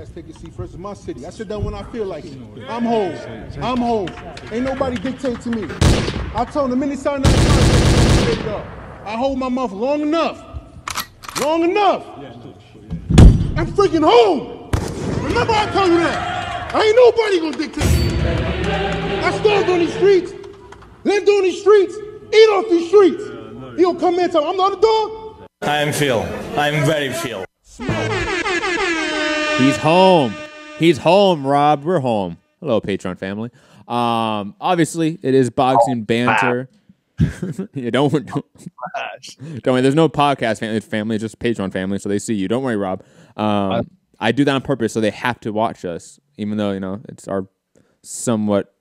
podcast, take a seat first. It's my city. I sit down when I feel like it. I'm home. I'm home. Ain't nobody dictate to me. I told him many times I hold my mouth long enough. Long enough. I'm freaking home. Remember I told you that. Ain't nobody gonna dictate to me. I starved on these streets, lived on these streets, eat off these streets. He don't come in and tell me I'm not a dog. I'm Phil. I'm very Phil. He's home. He's home, Rob. We're home. Hello, Patreon family. Obviously, it is boxing banter. Yeah, don't worry. There's no podcast family. It's just Patreon family, so they see you. Don't worry, Rob. I do that on purpose, so they have to watch us, even though it's our somewhat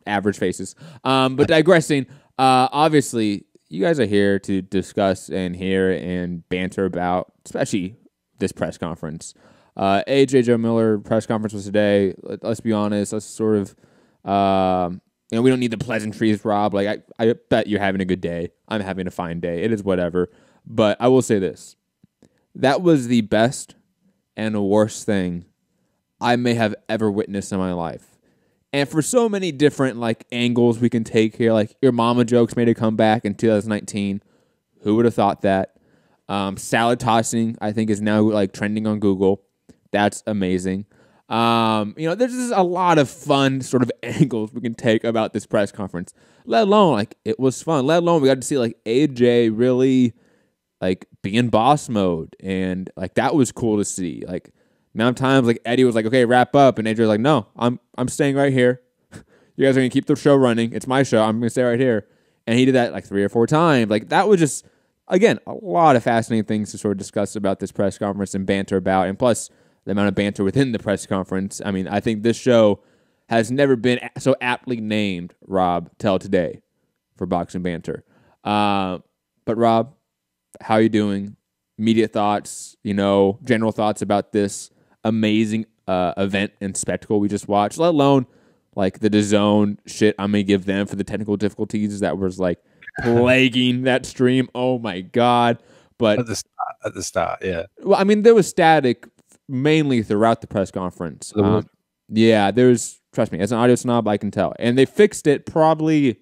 average faces. But digressing, obviously, you guys are here to discuss and hear and banter about, especially this press conference. AJ Joe Miller press conference was today. Let's be honest. Let's sort of, we don't need the pleasantries, Rob. Like I bet you're having a good day. I'm having a fine day. It is whatever. But I will say this: that was the best and the worst thing I may have ever witnessed in my life. And for so many different angles we can take here, your mama jokes made a comeback in 2019. Who would have thought that? Salad tossing, I think, is now trending on Google. That's amazing. There's just a lot of fun sort of angles we can take about this press conference. Let alone it was fun. Let alone we got to see AJ really be in boss mode, and that was cool to see. Amount of times Eddie was okay, wrap up, and AJ was no, I'm staying right here. You guys are gonna keep the show running. It's my show. I'm gonna stay right here. And he did that 3 or 4 times. That was just, again, a lot of fascinating things to sort of discuss about this press conference and banter about, and plus the amount of banter within the press conference. I mean, I think this show has never been so aptly named, Rob, till today for boxing banter. But Rob, how are you doing? Immediate thoughts, general thoughts about this amazing event and spectacle we just watched, let alone the DAZN shit I'm going to give them for the technical difficulties that was plaguing that stream. Oh my God. But at the start, yeah. Well, I mean, there was static mainly throughout the press conference. Yeah, trust me, as an audio snob, I can tell. And they fixed it probably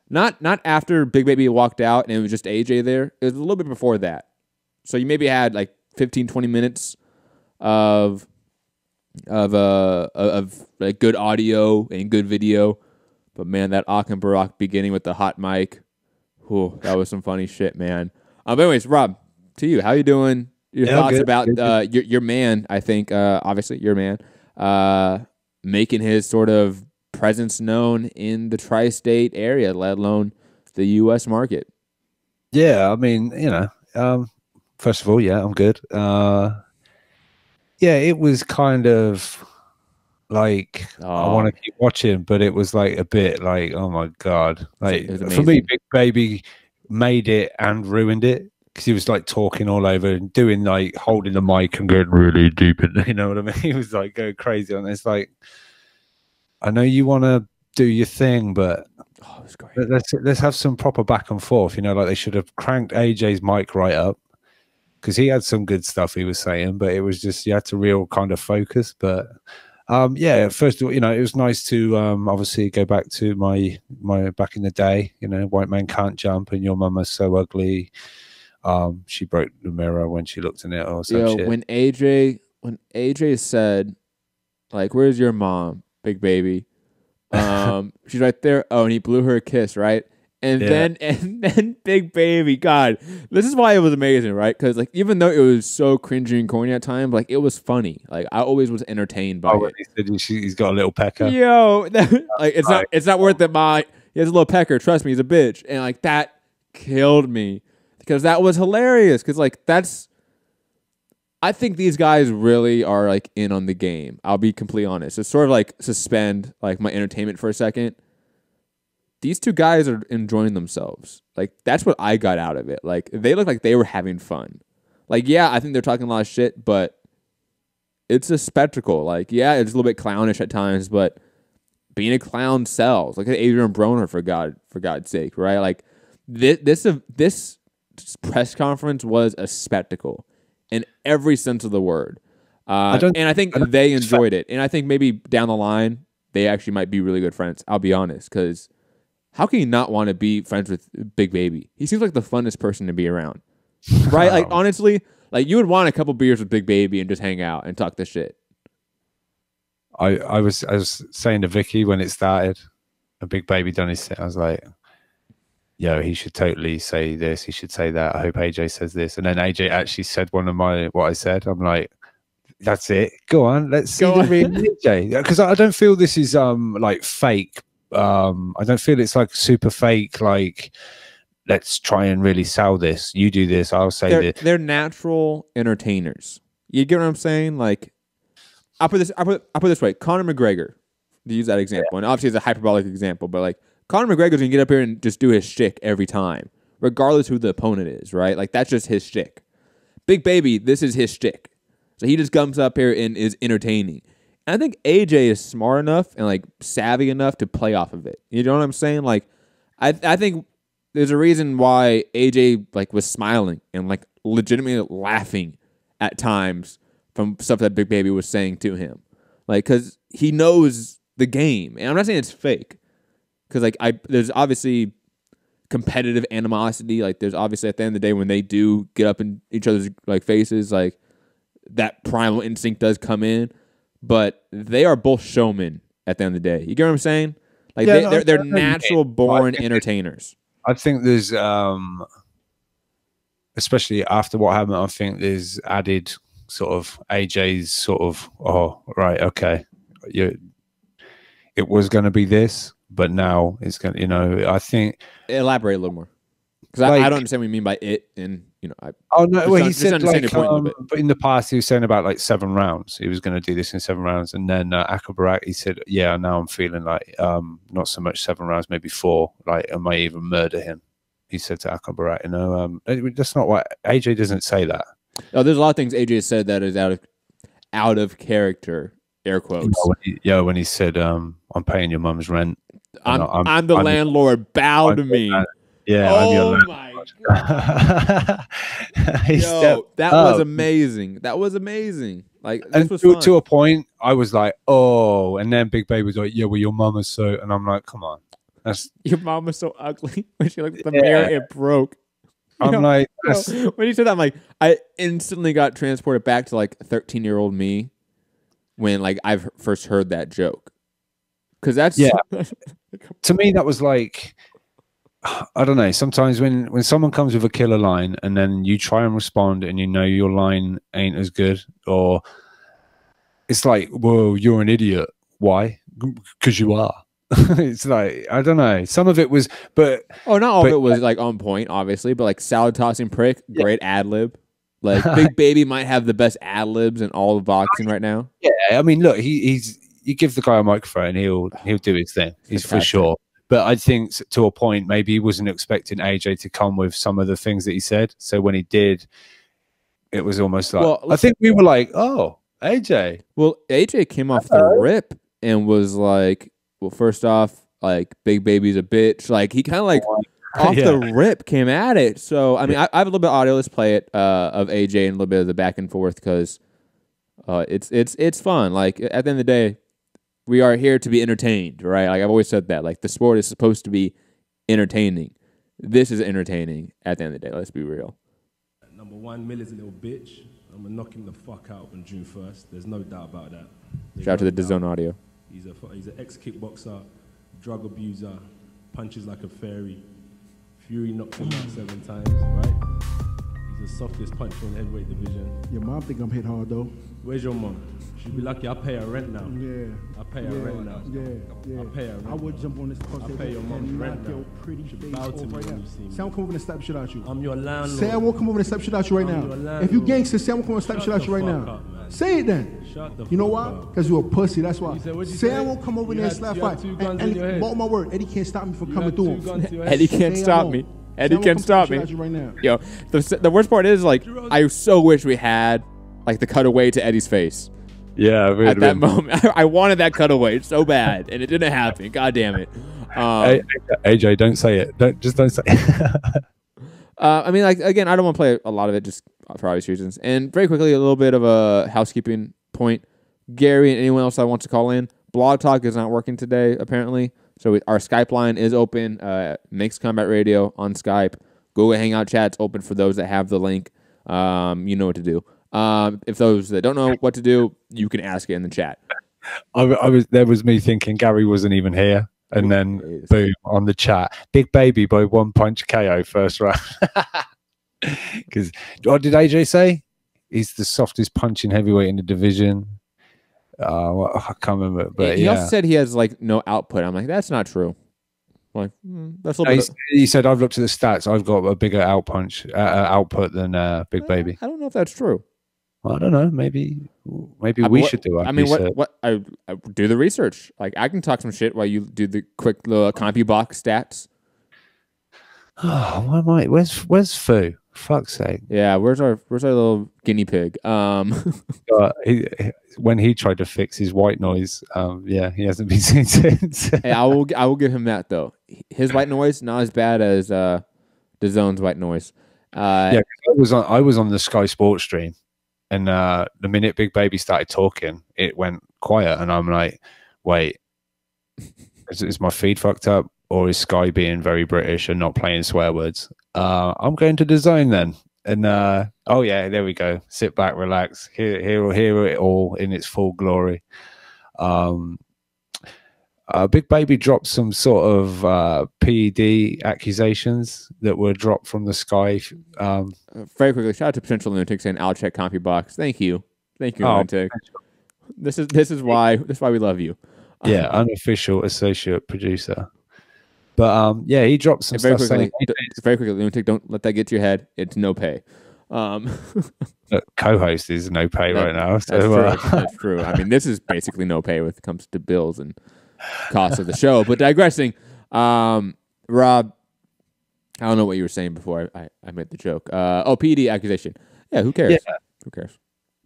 not after Big Baby walked out and it was just AJ there. It was a little bit before that. So you maybe had 15, 20 minutes of good audio and good video. But man, that Ak and Barak beginning with the hot mic, whew, that was some funny shit, man. But anyways, Rob, to you, how you doing? Your thoughts good. About your man, I think, obviously your man, making his sort of presence known in the tri-state area, let alone the U.S. market. Yeah, I mean, first of all, yeah, I'm good. Yeah, it was kind of I want to keep watching, but it was a bit oh my God. For me, Big Baby made it and ruined it, because he was talking all over and doing holding the mic and going really deep, and you know what I mean? He was going crazy on it. It's I know you want to do your thing, but it was great. Let's have some proper back and forth. They should have cranked AJ's mic right up, because he had some good stuff he was saying, but it was just you had to real kind of focus. But yeah, first of all, it was nice to obviously go back to my back in the day. White man can't jump, and your mama's so ugly. She broke the mirror when she looked in it, or some shit. When AJ said, "Where's your mom, Big Baby?" She's right there. Oh, and he blew her a kiss, right? And then Big Baby, God, this is why it was amazing, right? Because even though it was so cringy and corny at times, it was funny. I always was entertained by it. He said he's got a little pecker. Yo, it's not worth it. He has a little pecker. Trust me, he's a bitch. And that killed me, because that was hilarious. Because I think these guys really are in on the game. I'll be completely honest. It's sort of suspend my entertainment for a second. These two guys are enjoying themselves. That's what I got out of it. They look like they were having fun. Yeah, I think they're talking a lot of shit, but it's a spectacle. Yeah, it's a little bit clownish at times, but being a clown sells. Look at Adrian Broner, for God's sake, right? This press conference was a spectacle in every sense of the word. And I think they enjoyed it. And I think maybe down the line, they actually might be really good friends. I'll be honest, because how can you not want to be friends with Big Baby? He seems like the funnest person to be around, right? Like honestly, like you would want a couple beers with Big Baby and just hang out and talk this shit. I was saying to Vicky when it started, a Big Baby done his set. I was like, yo, he should totally say this. He should say that. I hope AJ says this. And then AJ actually said what I said. I'm like, that's it. Go on. Let's see the real AJ. Because I don't feel this is like fake. I don't feel it's like super fake. Like, let's try and really sell this. You do this. I'll say this. They're natural entertainers. You get what I'm saying? Like, I'll put it this way. Conor McGregor, to use that example, and obviously it's a hyperbolic example, but like Conor McGregor's gonna get up here and just do his shtick every time, regardless who the opponent is, right? Like that's just his shtick. Big Baby, this is his shtick. So he just comes up here and is entertaining. And I think AJ is smart enough and like savvy enough to play off of it. You know what I'm saying? Like I think there's a reason why AJ like was smiling and like legitimately laughing at times from stuff that Big Baby was saying to him. Like, because he knows the game. And I'm not saying it's fake. Because, like, there's obviously competitive animosity. Like, there's obviously at the end of the day when they do get up in each other's, like, faces, like, that primal instinct does come in. But they are both showmen at the end of the day. You get what I'm saying? Like, they're natural born entertainers. I think there's, especially after what happened, I think there's added sort of AJ's sort of, oh, right, okay. It was going to be this, but now it's going to, you know, I think. Elaborate a little more. Because like, I don't understand what you mean by it. And, you know, he said, like, but in the past, he was saying about like 7 rounds. He was going to do this in 7 rounds. And then Akabarak, he said, yeah, now I'm feeling like not so much 7 rounds, maybe 4. Like, I might even murder him. He said to Akabarak, you know, that's not what AJ doesn't say that. Oh, there's a lot of things AJ said that is out of character, air quotes. When he said, "I'm paying your mum's rent," I'm the landlord. Bow to me. Yeah. Oh my god. That was amazing. That was amazing. Like, this was fun. To a point, I was like, "Oh," and then Big Baby was like, "Yeah, well, your mum is so," and I'm like, "Come on, your mom was so ugly." When she looked at the mirror, it broke. I'm like, when you said that, I'm like, I instantly got transported back to like 13-year-old me when like I've first heard that joke. Because that's to me that was like, I don't know. Sometimes when someone comes with a killer line and then you try and respond and you know your line ain't as good, or it's like, whoa, you're an idiot. Why? Because you are. It's like, I don't know. Some of it was, but not all of it was like on point, obviously. But like salad tossing prick, great ad lib. Like Big Baby might have the best ad libs in all of boxing right now. Yeah, I mean, look, you give the guy a microphone, he'll do his thing. He's for sure. But I think to a point, maybe he wasn't expecting AJ to come with some of the things that he said. So when he did, it was almost like, I think we were like, oh, AJ. Well, AJ came off the rip and was like, well, first off, like, Big Baby's a bitch. Like, he kind of like off the rip came at it. So, I mean, I have a little bit of audio. Let's play it of AJ and a little bit of the back and forth because it's fun. Like, at the end of the day, we are here to be entertained, right? Like, I've always said that. Like, the sport is supposed to be entertaining. This is entertaining at the end of the day. Let's be real. Number 1, Miller's a little bitch. I'm going to knock him the fuck out on June 1st. There's no doubt about that. Shout out to the DAZN audio. He's an ex-kickboxer, drug abuser, punches like a fairy. Fury knocked him out 7 times, right? He's the softest puncher in the heavyweight division. Your mom think I'm hit hard, though. Where's your mom? She'd be lucky I pay her rent now. Yeah. I pay her rent now. Yeah. I pay her rent. I would jump on this cross I pay your mom's rent now. Pretty face bow to me right when now. you see me. Say I won't come over and slap shit out you. I'm your landlord. Say I won't come over and slap shit out you right now. If you gangster, say I won't come over and slap shit out you right now. Say it then. You know why? Because you're a pussy, that's why. Say I won't come over there and slap fight. And mark my word, Eddie can't stop me from coming through him. Eddie can't stop me. Eddie can't stop me. Yo, the worst part is, like, I so wish we had, like, the cutaway to Eddie's face. Yeah, at that moment. I wanted that cutaway so bad, and it didn't happen. God damn it. AJ, don't say it. Don't say it. I mean, like, again, I don't want to play a lot of it. Just for obvious reasons. And very quickly, a little bit of a housekeeping point. Gary and anyone else that wants to call in, Blog Talk is not working today, apparently. So our Skype line is open. Mixed Combat Radio on Skype. Google Hangout chat's open for those that have the link. You know what to do. If those that don't know what to do, you can ask it in the chat. There was me thinking Gary wasn't even here, and then boom on the chat, Big Baby by 1 punch KO first round. Because what did AJ say? He's the softest punching heavyweight in the division. Well, I can't remember, but he also said he has like no output. I'm like, that's not true. I'm like, that's a little bit. He said, I've looked at the stats. I've got a bigger output than Big Baby. I don't know if that's true. Well, I don't know. Maybe we should do it. I mean, I do the research. Like, I can talk some shit while you do the quick little CompuBox stats. Oh, why am I? Where's Fu? Fuck's sake. Yeah, where's our little guinea pig? When he tried to fix his white noise, yeah, he hasn't been seen since. Hey, I will give him that though. His white noise not as bad as DAZN's white noise. Yeah, I was on the Sky Sports stream, and the minute Big Baby started talking, it went quiet, and I'm like, wait, is my feed fucked up? Or is Sky being very British and not playing swear words? I'm going to DAZN then. And oh yeah, there we go. Sit back, relax, hear it all in its full glory. Big Baby dropped some sort of PED accusations that were dropped from the Sky. Very quickly, shout out to Potential Lunatic saying, "I'll check CompuBox." Thank you, Lunatic. This is why we love you. Yeah, unofficial associate producer. But yeah, he dropped some stuff. Very quickly, Lunatic, don't let that get to your head. It's no pay. Co-host is no pay right now. So that's true. That's true. I mean, this is basically no pay when it comes to bills and costs of the show. But digressing, Rob, I don't know what you were saying before I made the joke. PD accusation. Yeah, who cares? Yeah. Who cares?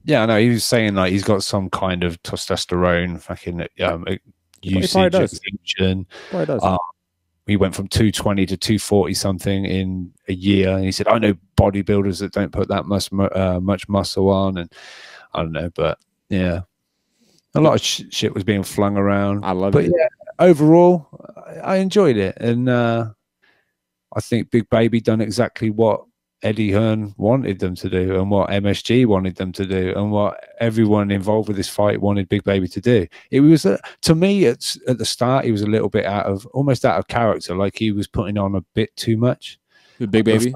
Yeah, I know. He was saying like he's got some kind of testosterone fucking usage exemption. Probably does. He went from 220 to 240 something in a year, and he said, "I know bodybuilders that don't put that much muscle on," and I don't know, but yeah, a lot of shit was being flung around. I love it. Yeah, overall, I enjoyed it, and I think Big Baby done exactly what Eddie Hearn wanted them to do, and what MSG wanted them to do, and what everyone involved with this fight wanted Big Baby to do. It was to me at the start, he was a little bit almost out of character, like he was putting on a bit too much. The Big Baby,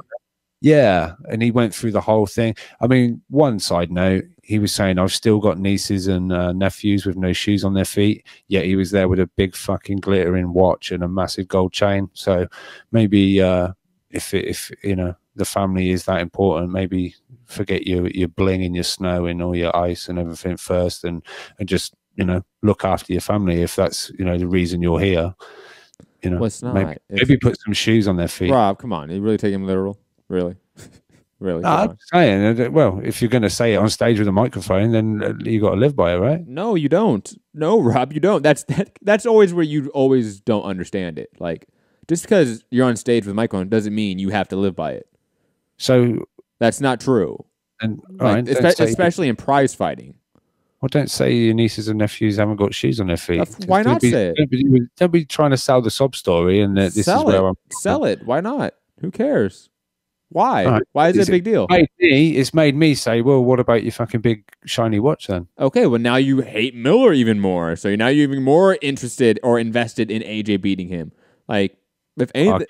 yeah, and he went through the whole thing. I mean, one side note, he was saying, "I've still got nieces and nephews with no shoes on their feet," yet he was there with a big fucking glittering watch and a massive gold chain. So maybe if you know, the family is that important, maybe forget your bling and your snow and all your ice and everything first, and just, you know, look after your family if that's, you know, the reason you're here. You know, well, it's not. Maybe put some shoes on their feet. Rob, come on, you really take him literal? Really? Really? No, I'm saying, well, if you're going to say it on stage with a microphone, then you got to live by it, right? No, you don't. No, Rob, you don't. That's always where you always don't understand it. Like, just because you're on stage with a microphone doesn't mean you have to live by it. So that's not true. And like, especially in prize fighting. Well, don't say your nieces and nephews haven't got shoes on their feet. Why not say it? Don't be trying to sell the sob story, and this is where I'm. Sell it. Why not? Who cares? Why? Right. Why is it a big deal? It's made me say, well, what about your fucking big shiny watch then? Okay, well, now you hate Miller even more. So now you're even more interested or invested in AJ beating him. Like, if anything,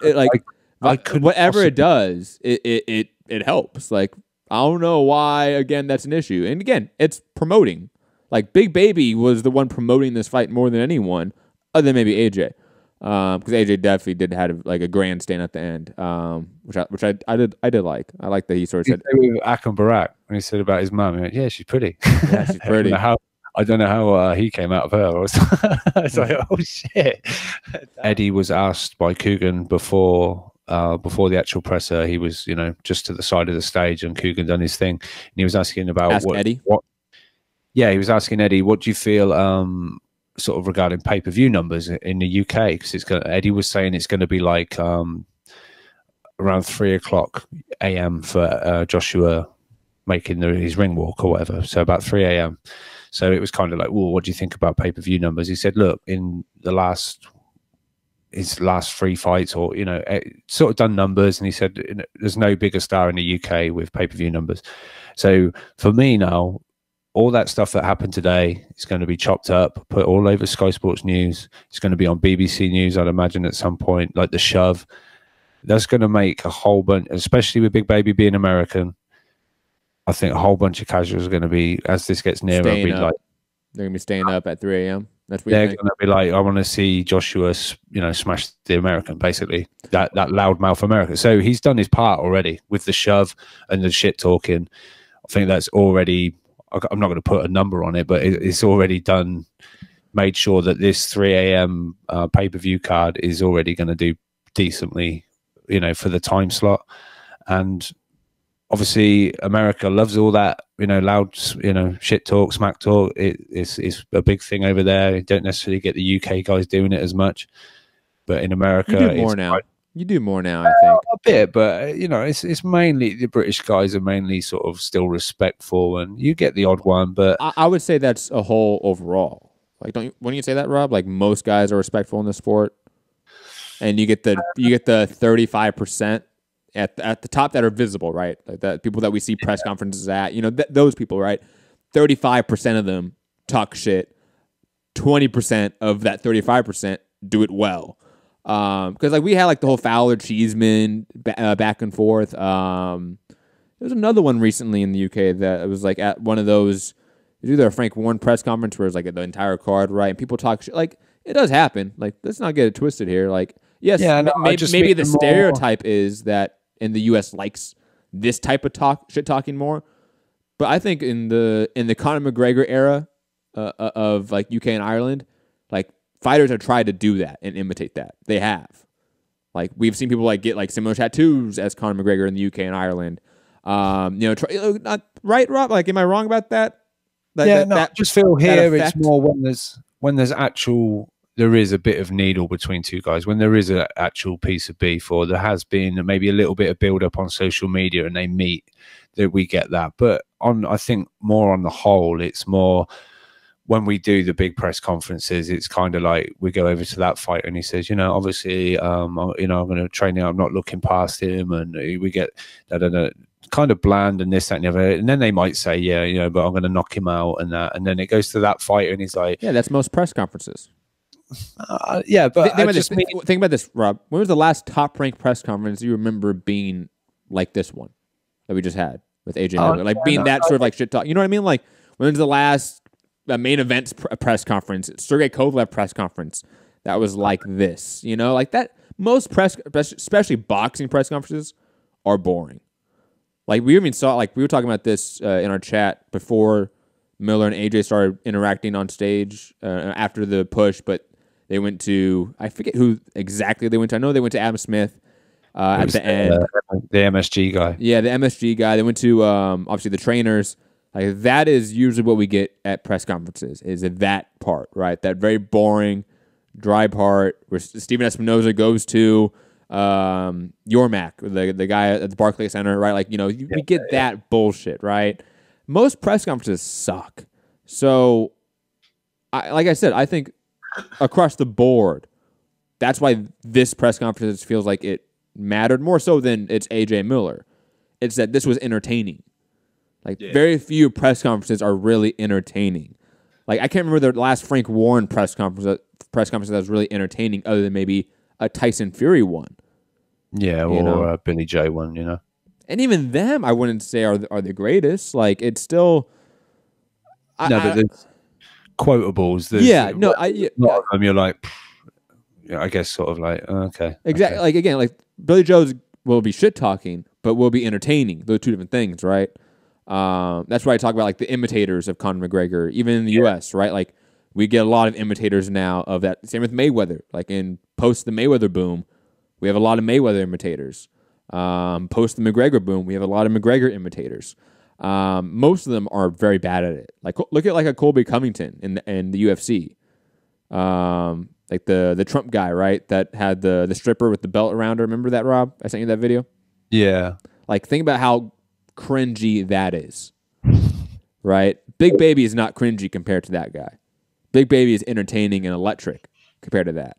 whatever it does, it helps. Like, I don't know why, again, that's an issue. And again, it's promoting. Like, Big Baby was the one promoting this fight more than anyone, other than maybe AJ. Because AJ definitely did have like a grandstand at the end, which I did like. I like that he sort of said with Akam Barak when he said about his mum. He went, yeah, she's pretty. Yeah, she's pretty. I don't know how he came out of her. I was like, oh shit. Eddie was asked by Coogan before the actual presser. He was, you know, just to the side of the stage, and Coogan done his thing, and he was asking about Eddie. Yeah, he was asking Eddie, what do you feel? Sort of regarding pay-per-view numbers in the UK, because Eddie was saying it's going to be like around 3 o'clock a.m. for Joshua making his ring walk or whatever. So about 3 a.m. So it was kind of like, well, what do you think about pay-per-view numbers? He said, look, in his last 3 fights, or sort of done numbers, and he said there's no bigger star in the UK with pay-per-view numbers. So for me now, all that stuff that happened today is going to be chopped up, put all over Sky Sports News. It's going to be on BBC News, I'd imagine, at some point, like the shove. That's going to make a whole bunch, especially with Big Baby being American. I think a whole bunch of casuals are going to be, as this gets nearer, Staying be up. like, They're going to be staying up at 3 a.m. That's what they're you going think? to be like, I want to see Joshua, smash the American, basically, that loudmouth American. So he's done his part already with the shove and the shit talking. I think that's already, I'm not going to put a number on it, but it's already done, made sure that this 3 a.m. Pay-per-view card is already going to do decently, for the time slot. And obviously America loves all that, loud, shit talk, smack talk. It's a big thing over there. You don't necessarily get the UK guys doing it as much, but in America, You do more now. You do more now, I think. A bit, but it's mainly the British guys are mainly sort of still respectful, and you get the odd one, but I would say that's a whole overall. Like, wouldn't you say that, Rob? Like, most guys are respectful in the sport, and you get the 35% at the top that are visible, right? Like that people that we see press conferences at, those people, right? 35% of them talk shit. 20% of that 35% do it well. Because like we had like the whole Fowler Cheeseman back and forth. There was another one recently in the UK that it was like at one of those. It was either a Frank Warren press conference where it's like the entire card, right? And people talk shit. Like, it does happen. Like, let's not get it twisted here. Like, yes, maybe the stereotype is that in the US likes this type of shit talking more. But I think in the Conor McGregor era of like UK and Ireland, like fighters have tried to do that and imitate that. They have. Like, we've seen people like get like similar tattoos as Conor McGregor in the UK and Ireland. Not right, Rob? Like, am I wrong about that? I just feel here it's more when there's actual, there is a bit of needle between two guys, when there is an actual piece of beef, or there has been maybe a little bit of build up on social media and they meet, that we get that. But I think more on the whole, it's more when we do the big press conferences, it's kind of like we go over to that fighter and he says, obviously, I'm going to train him. I'm not looking past him, and we get kind of bland and this, that, and the other. And then they might say, but I'm going to knock him out and that. And then it goes to that fighter and he's like, yeah, that's most press conferences. But think about this, Rob. When was the last top-ranked press conference you remember being like this one that we just had with AJ Miller? Like being that sort of like shit talk. You know what I mean? Like, when was the last main events press conference, Sergey Kovalev press conference that was like this? Like that. Most press, especially boxing press conferences, are boring. Like, we even saw, like, we were talking about this in our chat before Miller and AJ started interacting on stage after the push, but they went to, I forget who exactly they went to. I know they went to Adam Smith at the end. The MSG guy. Yeah, the MSG guy. They went to, obviously, the trainers. Like, that is usually what we get at press conferences, is that part, right? That very boring, dry part where Steven Espinoza goes to Yormak, the guy at the Barclays Center, right? Like, we get that bullshit, right? Most press conferences suck. So, like I said, I think across the board, that's why this press conference feels like it mattered more so than it's AJ Miller. It's that this was entertaining. Like, very few press conferences are really entertaining. Like, I can't remember the last Frank Warren press conference that was really entertaining, other than maybe a Tyson Fury one. Yeah, or a Billy Joe one, And even them, I wouldn't say are the greatest. Like, it's still... but there's quotables. A lot of them you're like, I guess sort of like, okay. Exactly. Okay. Like, again, like, Billy Joe's will be shit-talking, but will be entertaining. Those are two different things, right? That's why I talk about, like, the imitators of Conor McGregor, even in the U.S., right? Like, we get a lot of imitators now of that. Same with Mayweather. Like, in post the Mayweather boom, we have a lot of Mayweather imitators. Post the McGregor boom, we have a lot of McGregor imitators. Most of them are very bad at it. Like, look at like a Colby Covington in the UFC. Like the Trump guy, right? That had the stripper with the belt around her. Remember that, Rob? I sent you that video. Yeah. Like, think about how cringy that is. Right? Big Baby is not cringy compared to that guy. Big Baby is entertaining and electric compared to that.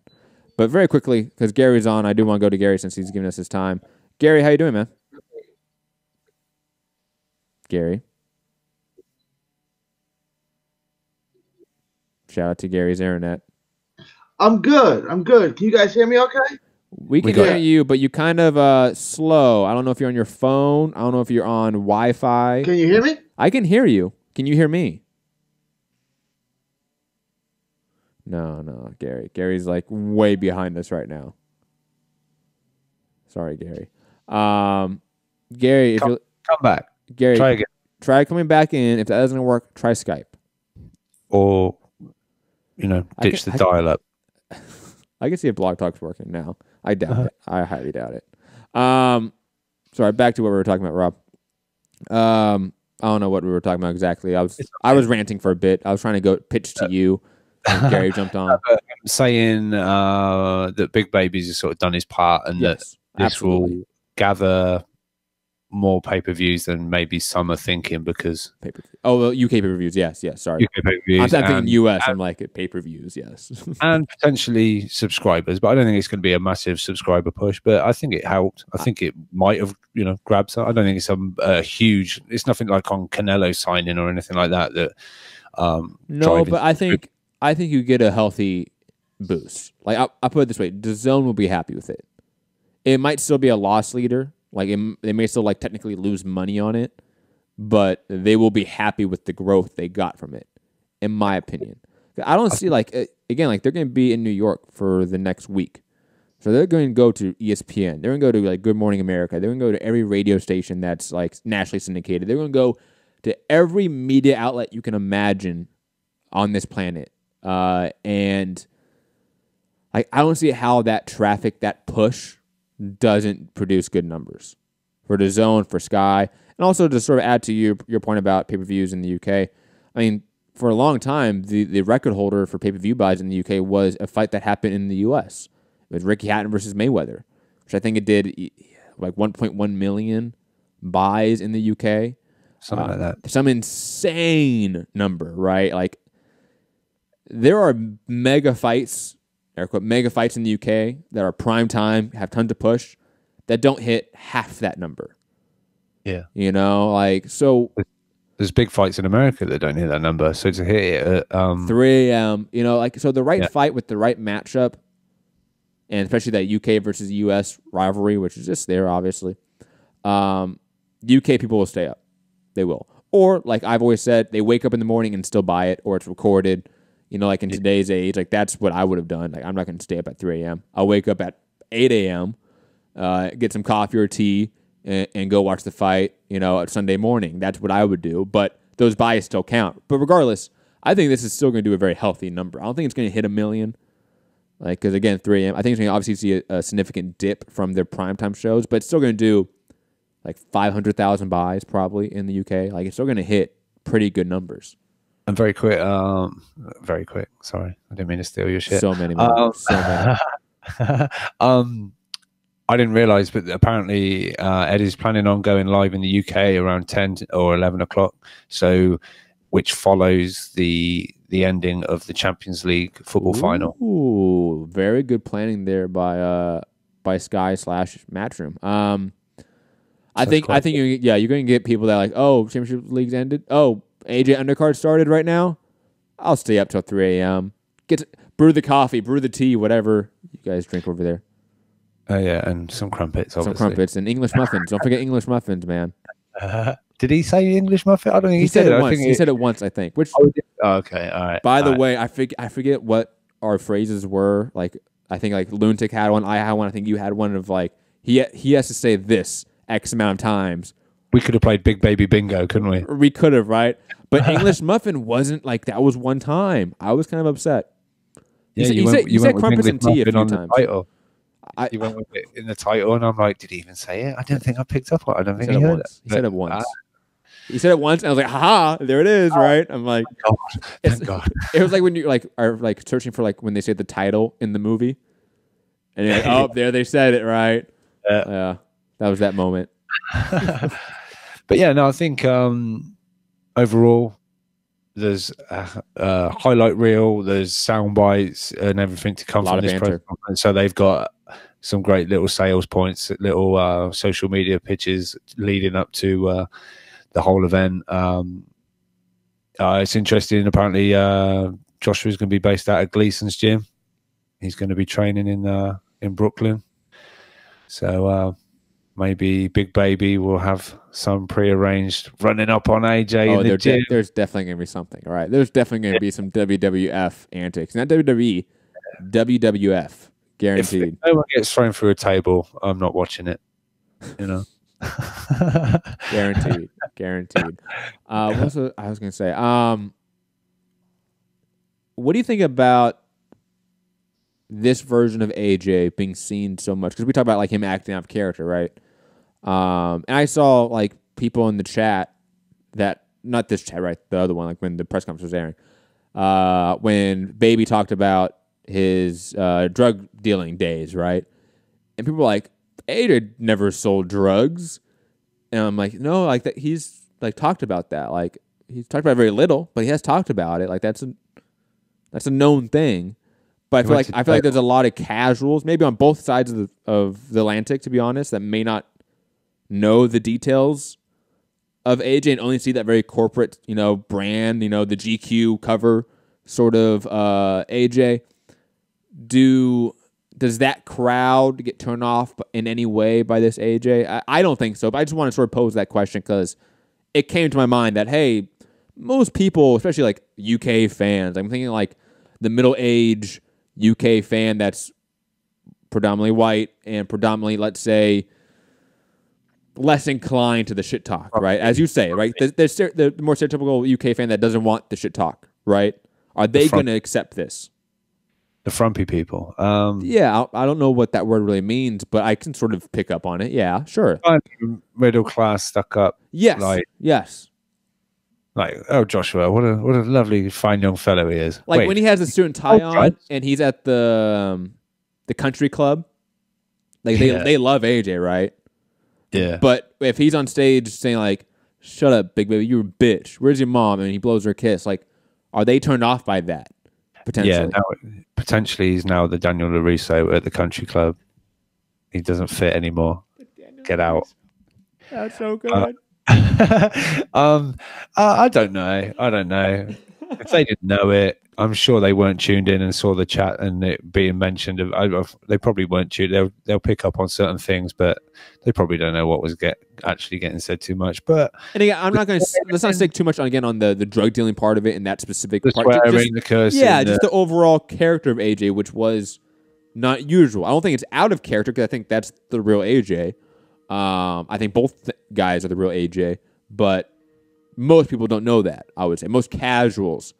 But very quickly, because Gary's on, I do want to go to Gary since he's giving us his time. Gary, how you doing, man? Gary. Shout out to Gary's internet. I'm good. Can you guys hear me okay? We can hear you, but you kind of slow. I don't know if you're on your phone. I don't know if you're on Wi-Fi. Can you hear me? I can hear you. Can you hear me? No, Gary. Gary's like way behind us right now. Sorry, Gary. Gary, Come back. Gary, try again. Try coming back in. If that doesn't work, try Skype. Or, ditch the dial-up. I can see if Blog Talk's working now. I doubt it. I highly doubt it. Sorry, back to what we were talking about, Rob. I don't know what we were talking about exactly. I was ranting for a bit. I was trying to go pitch to you, and Gary jumped on. Saying that Big Baby's has sort of done his part, and that this will gather more pay-per-views than maybe some are thinking because... UK pay-per-views, yes, sorry. UK pay-per-views. I'm thinking US, I'm like, pay-per-views, yes. And potentially subscribers, but I don't think it's going to be a massive subscriber push, but I think it helped. I think it might have, grabbed some. I don't think it's huge... It's nothing like on Canelo signing or anything like that. No, but I think you get a healthy boost. Like, I'll put it this way. DAZN will be happy with it. It might still be a loss leader. Like, they may still technically lose money on it, but they will be happy with the growth they got from it, in my opinion. I don't see they're going to be in New York for the next week, so they're going to go to ESPN. They're going to go to Good Morning America. They're going to go to every radio station that's nationally syndicated. They're going to go to every media outlet you can imagine on this planet, and I don't see how that traffic, that push, doesn't produce good numbers for DAZN, for Sky, and also to sort of add to your point about pay-per-views in the UK. I mean, for a long time, the record holder for pay-per-view buys in the UK was a fight that happened in the US. It was Ricky Hatton versus Mayweather, which I think it did 1.1 million buys in the UK. Something like that. Some insane number, right? There are mega fights in the UK that are prime time, have tons of push, that don't hit half that number. Yeah. So... There's big fights in America that don't hit that number. So to hit it at... 3 a.m., so the right fight with the right matchup, and especially that UK versus US rivalry, which is just there, obviously, UK people will stay up. They will. Or, like I've always said, they wake up in the morning and still buy it, or it's recorded. In today's age, that's what I would have done. I'm not going to stay up at 3 a.m. I'll wake up at 8 a.m., get some coffee or tea, and go watch the fight, Sunday morning. That's what I would do. But those buys still count. But regardless, I think this is still going to do a very healthy number. I don't think it's going to hit 1 million. Because, again, 3 a.m., I think it's going to obviously see a significant dip from their primetime shows, but it's still going to do 500,000 buys probably in the UK. It's still going to hit pretty good numbers. And very quick. Sorry, I didn't mean to steal your shit. So many. So many. I didn't realize, but apparently Ed is planning on going live in the UK around 10 or 11 o'clock. So, which follows the ending of the Champions League football final. Ooh, very good planning there by Sky / Matchroom. I think you're going to get people that Championship League's ended. Oh, AJ undercard started right now. I'll stay up till 3 a.m. Brew the coffee, brew the tea, whatever you guys drink over there. Yeah, and some crumpets, obviously. Some crumpets and English muffins. Don't forget English muffins, man. Did he say English muffin? I don't think he said it once. He said it once, I think. Which? Okay, all right. By the way, I forget what our phrases were. I think Lunatic had one. I had one. I think you had one of he has to say this X amount of times. We could have played Big Baby Bingo, couldn't we? We could have, right? But English muffin wasn't that was one time. I was kind of upset. Yeah, you said crumpets and tea a few times. You went with it in the title, and I'm like, did he even say it? I don't think I picked up on it. I don't think he heard it. He said it once. He said it once, and I was like, haha, there it is, right? I'm like, thank God. It was like when you are searching for when they say the title in the movie, and you're like, oh, there they said it, right? Yeah, that was that moment. But yeah, no, I think overall there's a highlight reel, there's sound bites and everything to come from this press conference. So they've got some great little sales points, little social media pitches leading up to the whole event. It's interesting. Apparently, Joshua's going to be based out of Gleason's gym. He's going to be training in Brooklyn. So maybe Big Baby will have some prearranged running up on AJ in the gym. There's definitely going to be something. All right, there's definitely going to be some WWF antics, not WWE, WWF. Guaranteed. If no one gets thrown through a table, I'm not watching it. You know, guaranteed. What was I was going to say? What do you think about this version of AJ being seen so much? Because we talk about like him acting out of character, right? And I saw like people in the chat that not this chat, right? The other one, like when the press conference was airing, when Baby talked about his drug dealing days, right? And people were like, AJ never sold drugs. And I'm like, no, like that he's like talked about that. Like he's talked about it very little, but he has talked about it. Like that's a known thing. But I feel like there's a lot of casuals, maybe on both sides of the Atlantic, to be honest, that may not know the details of AJ and only see that very corporate, brand, the GQ cover sort of AJ. Does that crowd get turned off in any way by this AJ? I don't think so, but I just want to sort of pose that question because it came to my mind that, hey, most people, especially like UK fans, I'm thinking like the middle-aged UK fan that's predominantly white and predominantly, let's say, less inclined to the shit talk, right? As you say, right? There's the more stereotypical UK fan that doesn't want the shit talk, right? Are they going to accept this? The frumpy people. Yeah, I don't know what that word really means, but I can sort of pick up on it. Yeah, sure. Middle class, stuck up. Yes. Yes. Like, oh, Joshua, what a lovely, fine young fellow he is. Like when he has a suit and tie on, and he's at the country club. Like they love AJ, right? Yeah. But if he's on stage saying like, "Shut up, big baby, you're a bitch. Where's your mom?" and he blows her a kiss, like, are they turned off by that? Potentially. Yeah. Potentially, he's now the Daniel LaRusso at the country club. He doesn't fit anymore. Get out. That's so good. I don't know. If they didn't know it, I'm sure they weren't tuned in and saw the chat and it being mentioned. They probably weren't tuned. They'll pick up on certain things, but they probably don't know what was actually getting said too much. But and again, I'm not going to let's not stick too much on the drug dealing part of it and that specific part. The cursing, just the overall character of AJ, which was not usual. I don't think it's out of character because I think that's the real AJ. I think both guys are the real AJ, but most people don't know that, I would say. Most casuals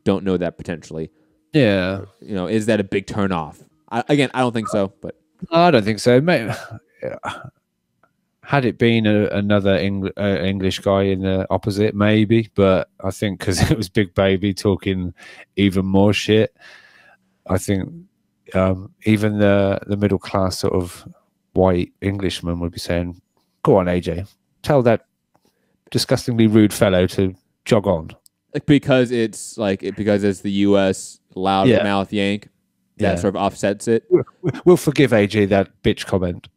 don't know that potentially. Yeah. Is that a big turnoff? I don't think so, but I don't think so. Mate, had it been another English guy in the opposite, maybe, but I think because it was Big Baby talking even more shit, I think even the middle class sort of white Englishman would be saying, "Go on, AJ, tell that disgustingly rude fellow to jog on." Because it's the U.S. loudmouth yank that sort of offsets it. We'll forgive AJ that bitch comment.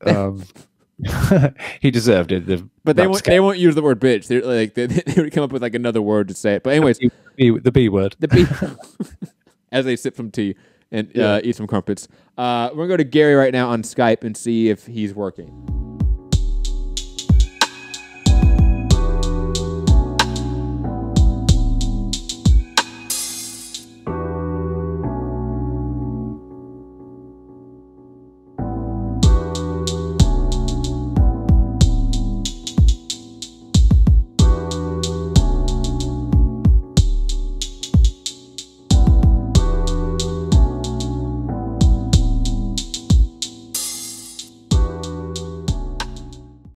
He deserved it. But they won't use the word bitch. They would come up with like another word to say it. But anyways, the B word. The B as they sip some tea and eat some crumpets. We're gonna go to Gary right now on Skype and see if he's working.